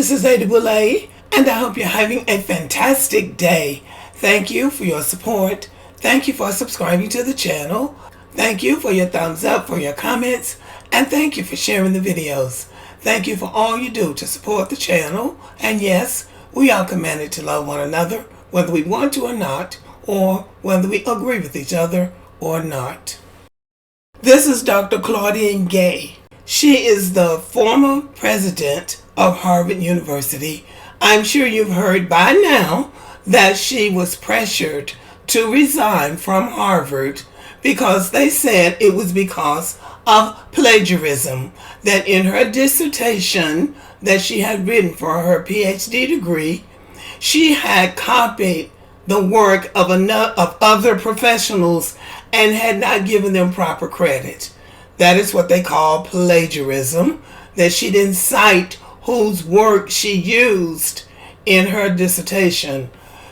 This is AAA, and I hope you're having a fantastic day. Thank you for your support. Thank you for subscribing to the channel. Thank you for your thumbs up, for your comments, and thank you for sharing the videos. Thank you for all you do to support the channel. And yes, we are commanded to love one another, whether we want to or not, or whether we agree with each other or not. This is Dr. Claudine Gay. She is the former president of Harvard University. I'm sure you've heard by now that she was pressured to resign from Harvard because they said it was because of plagiarism, that in her dissertation that she had written for her PhD degree, she had copied the work of other professionals and had not given them proper credit. That is what they call plagiarism, that she didn't cite whose work she used in her dissertation.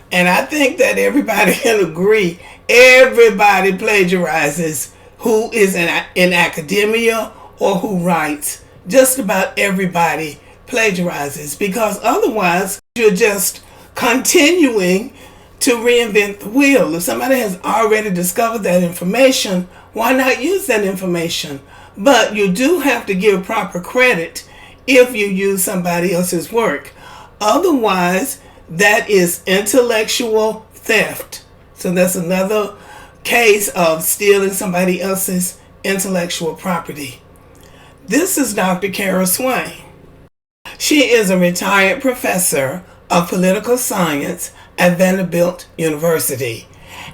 And I think that everybody can agree, everybody plagiarizes who is in academia or who writes. Just about everybody plagiarizes, because otherwise you're just continuing to reinvent the wheel. If somebody has already discovered that information, why not use that information? But you do have to give proper credit if you use somebody else's work. Otherwise, that is intellectual theft. So that's another case of stealing somebody else's intellectual property. This is Dr. Swain. She is a retired professor of political science at Vanderbilt University.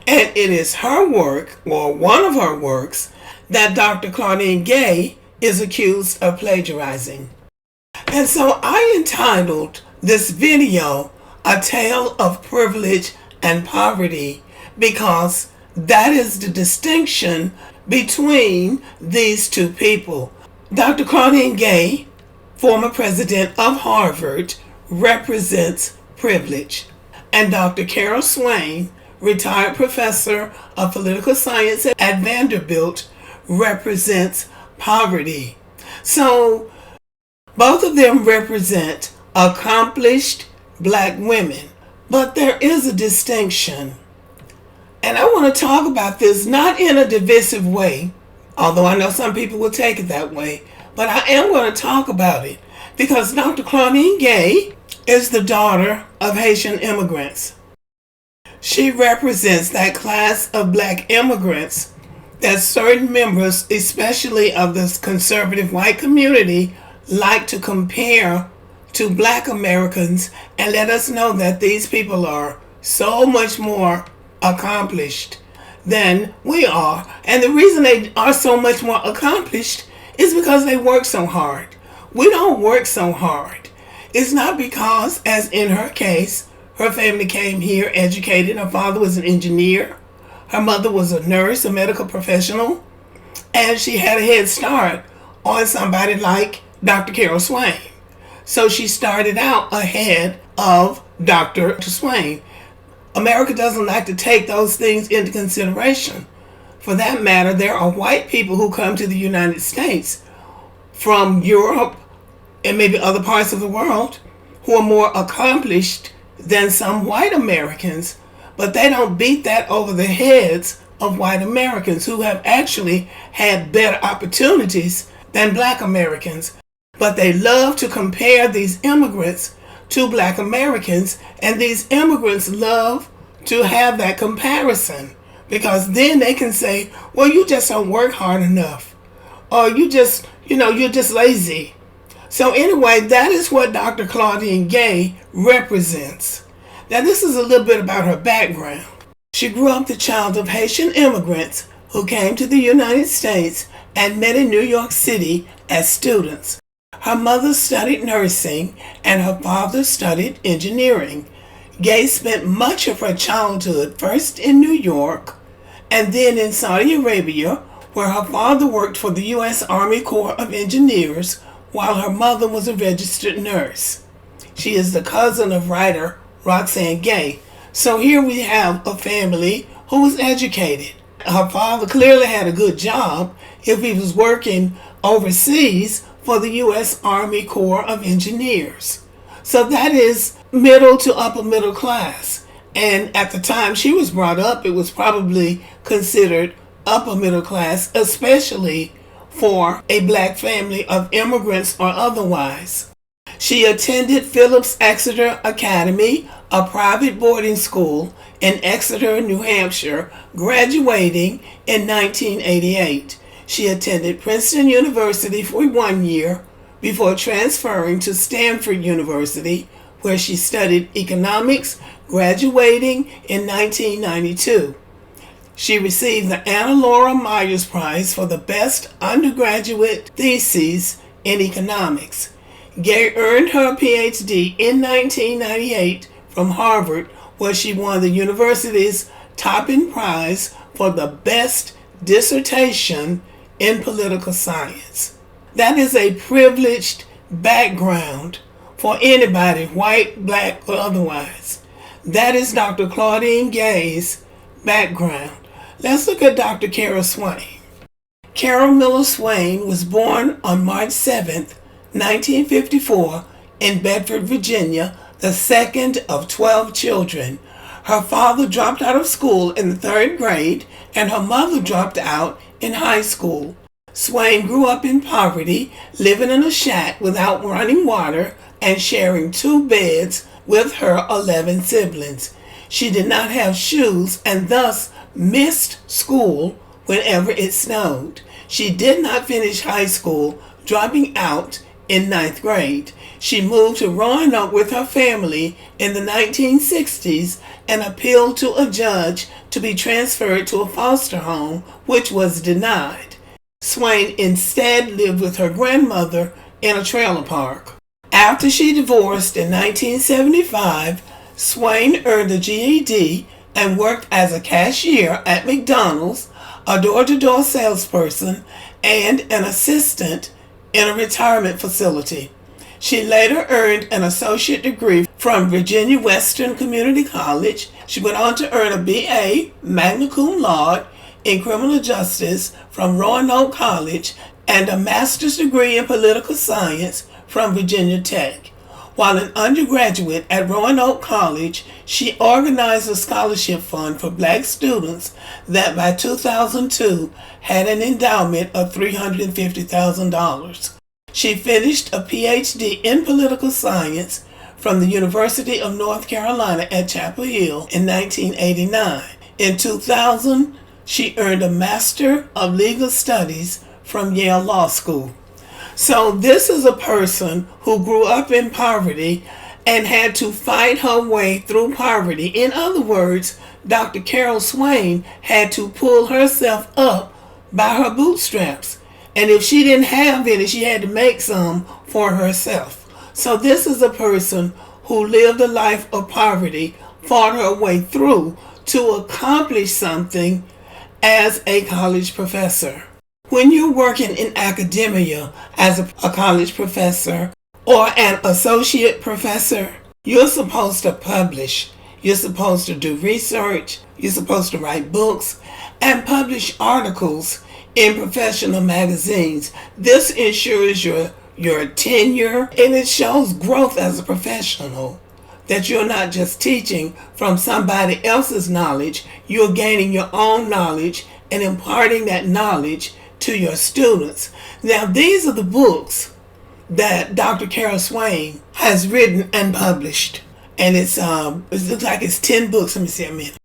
And it is her work, or one of her works, that Dr. Claudine Gay is accused of plagiarizing. And so I entitled this video, A Tale of Privilege and Poverty, because that is the distinction between these two people. Dr. Claudine Gay, former president of Harvard, represents privilege. And Dr. Swain, retired professor of political science at Vanderbilt, represents poverty. So both of them represent accomplished black women, but there is a distinction. And I want to talk about this not in a divisive way, although I know some people will take it that way, but I am going to talk about it because Dr. Claudine Gay is the daughter of Haitian immigrants. She represents that class of black immigrants that certain members, especially of this conservative white community, like to compare to black Americans and let us know that these people are so much more accomplished than we are. And the reason they are so much more accomplished is because they work so hard. We don't work so hard. It's not because, as in her case, her family came here educated. Her father was an engineer. Her mother was a nurse, a medical professional. And she had a head start on somebody like Dr. Swain. So she started out ahead of Dr. Swain. America doesn't like to take those things into consideration. For that matter, there are white people who come to the United States from Europe and maybe other parts of the world who are more accomplished than some white Americans, but they don't beat that over the heads of white Americans who have actually had better opportunities than black Americans. But they love to compare these immigrants to black Americans, and these immigrants love to have that comparison because then they can say, well, you just don't work hard enough, or you're just lazy. So anyway, that is what Dr. Claudine Gay represents. Now this is a little bit about her background. She grew up the child of Haitian immigrants who came to the United States and met in New York City as students. Her mother studied nursing and her father studied engineering. Gay spent much of her childhood first in New York and then in Saudi Arabia, where her father worked for the U.S. Army Corps of Engineers while her mother was a registered nurse. She is the cousin of writer Roxane Gay. So here we have a family who was educated. Her father clearly had a good job if he was working overseas for the U.S. Army Corps of Engineers. So that is middle to upper middle class. And at the time she was brought up, it was probably considered upper middle class, especially for a black family of immigrants or otherwise. She attended Phillips Exeter Academy, a private boarding school in Exeter, New Hampshire, graduating in 1988. She attended Princeton University for 1 year before transferring to Stanford University, where she studied economics, graduating in 1992. She received the Anna Laura Myers Prize for the best undergraduate thesis in economics. Gay earned her PhD in 1998 from Harvard, where she won the university's Topping Prize for the best dissertation in political science. That is a privileged background for anybody, white, black, or otherwise. That is Dr. Claudine Gay's background. Let's look at Dr. Carol Swain. Carol Miller Swain was born on March 7th, 1954, in Bedford, Virginia, the second of 12 children. Her father dropped out of school in the 3rd grade, and her mother dropped out in high school. Swain grew up in poverty, living in a shack without running water and sharing 2 beds with her 11 siblings. She did not have shoes and thus missed school whenever it snowed. She did not finish high school, dropping out in 9th grade. She moved to Roanoke with her family in the 1960s and appealed to a judge to be transferred to a foster home, which was denied. Swain instead lived with her grandmother in a trailer park. After she divorced in 1975, Swain earned a GED and worked as a cashier at McDonald's, a door-to-door salesperson, and an assistant in a retirement facility. She later earned an associate degree from Virginia Western Community College. She went on to earn a BA, magna cum laude, in criminal justice from Roanoke College and a master's degree in political science from Virginia Tech. While an undergraduate at Roanoke College, she organized a scholarship fund for black students that by 2002 had an endowment of $350,000. She finished a PhD in political science from the University of North Carolina at Chapel Hill in 1989. In 2000, she earned a Master of Legal Studies from Yale Law School. So this is a person who grew up in poverty and had to fight her way through poverty. In other words, Dr. Carol Swain had to pull herself up by her bootstraps. And if she didn't have any, she had to make some for herself. So this is a person who lived a life of poverty, fought her way through to accomplish something as a college professor. When you're working in academia as a college professor or an associate professor, you're supposed to publish. You're supposed to do research. You're supposed to write books and publish articles in professional magazines. This ensures your tenure, and it shows growth as a professional. That you're not just teaching from somebody else's knowledge, you're gaining your own knowledge and imparting that knowledge to your students. Now, these are the books that Dr. Carol Swain has written and published. And it looks like it's 10 books. Let me see a minute.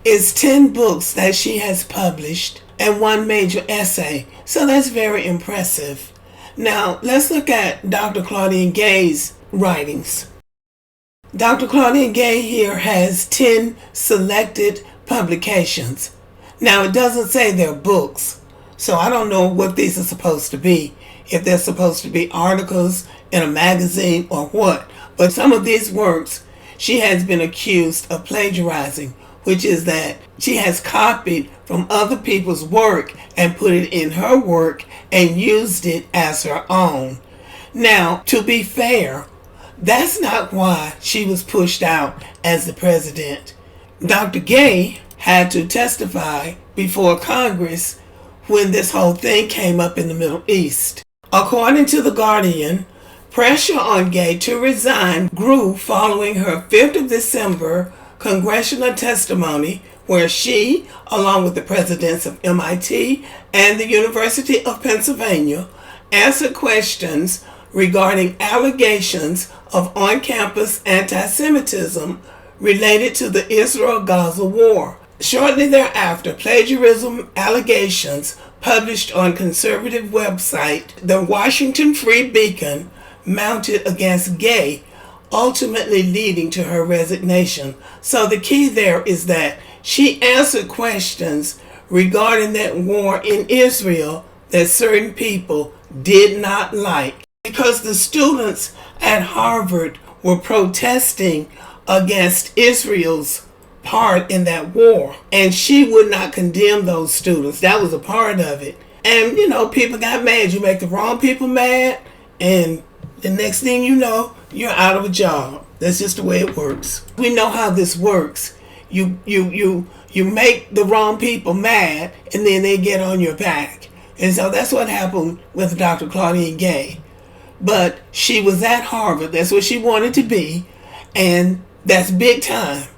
It's 10 books that she has published and 1 major essay. So that's very impressive. Now, let's look at Dr. Claudine Gay's writings. Dr. Claudine Gay here has 10 selected publications. Now, it doesn't say they're books, so I don't know what these are supposed to be, if they're supposed to be articles in a magazine or what. But some of these works, she has been accused of plagiarizing, which is that she has copied from other people's work and put it in her work and used it as her own. Now, to be fair, that's not why she was pushed out as the president. Dr. Gay had to testify before Congress when this whole thing came up in the Middle East. According to The Guardian, pressure on Gay to resign grew following her 5th of December congressional testimony where she, along with the presidents of MIT and the University of Pennsylvania, answered questions regarding allegations of on-campus anti-Semitism related to the Israel-Gaza war. Shortly thereafter, plagiarism allegations published on conservative website The Washington Free Beacon mounted against Gay, ultimately leading to her resignation. So the key there is that she answered questions regarding that war in Israel that certain people did not like, because the students at Harvard were protesting against Israel's part in that war, and she would not condemn those students. That was a part of it. And people got mad. You make the wrong people mad, and the next thing you know, you're out of a job. That's just the way it works. We know how this works. You make the wrong people mad, and then they get on your back. And so that's what happened with Dr. Claudine Gay. But she was at Harvard. That's what she wanted to be, and that's big time.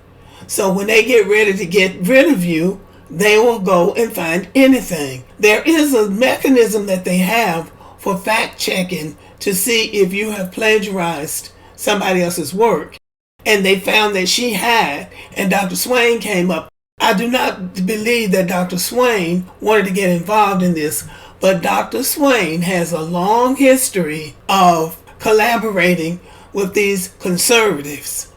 So when they get ready to get rid of you, they will go and find anything. There is a mechanism that they have for fact checking to see if you have plagiarized somebody else's work. And they found that she had, and Dr. Swain came up. I do not believe that Dr. Swain wanted to get involved in this, but Dr. Swain has a long history of collaborating with these conservatives.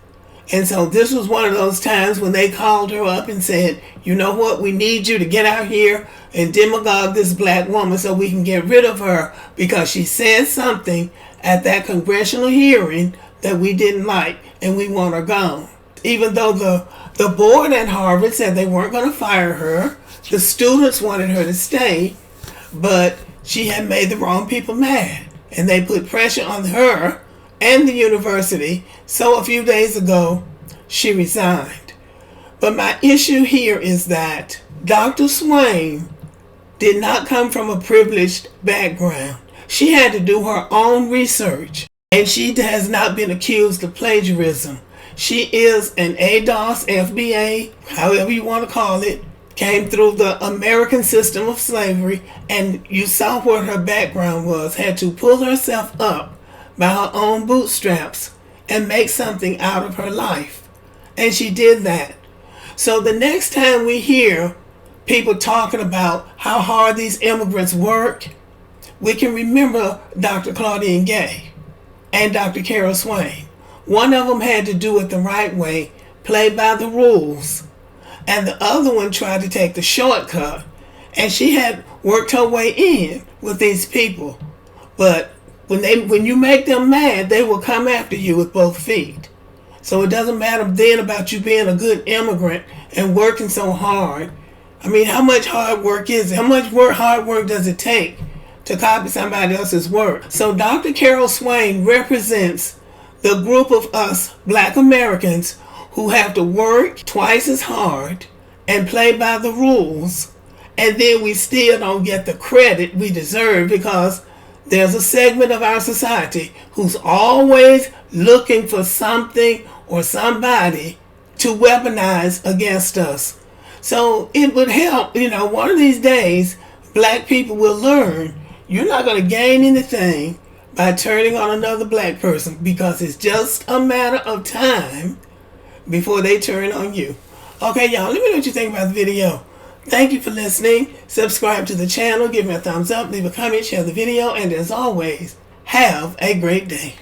And so this was one of those times when they called her up and said, you know what, we need you to get out here and demagogue this black woman so we can get rid of her because she said something at that congressional hearing that we didn't like, and we want her gone. Even though the board at Harvard said they weren't going to fire her, the students wanted her to stay, but she had made the wrong people mad, and they put pressure on her and the university. So a few days ago, she resigned. But my issue here is that Dr. Swain did not come from a privileged background. She had to do her own research, and she has not been accused of plagiarism. She is an ADOS, FBA, however you want to call it, came through the American system of slavery, and you saw what her background was, had to pull herself up by her own bootstraps and make something out of her life. And she did that. So the next time we hear people talking about how hard these immigrants work, we can remember Dr. Claudine Gay and Dr. Carol Swain. One of them had to do it the right way, play by the rules, and the other one tried to take the shortcut, and she had worked her way in with these people. But when you make them mad, they will come after you with both feet. So it doesn't matter then about you being a good immigrant and working so hard. I mean, how much hard work is it? How much hard work does it take to copy somebody else's work? So Dr. Carol Swain represents the group of us black Americans who have to work twice as hard and play by the rules, and then we still don't get the credit we deserve because there's a segment of our society who's always looking for something or somebody to weaponize against us. So it would help, one of these days, black people will learn you're not going to gain anything by turning on another black person, because it's just a matter of time before they turn on you. Okay, y'all, let me know what you think about the video. Thank you for listening. Subscribe to the channel, give me a thumbs up, leave a comment, share the video, and as always, have a great day.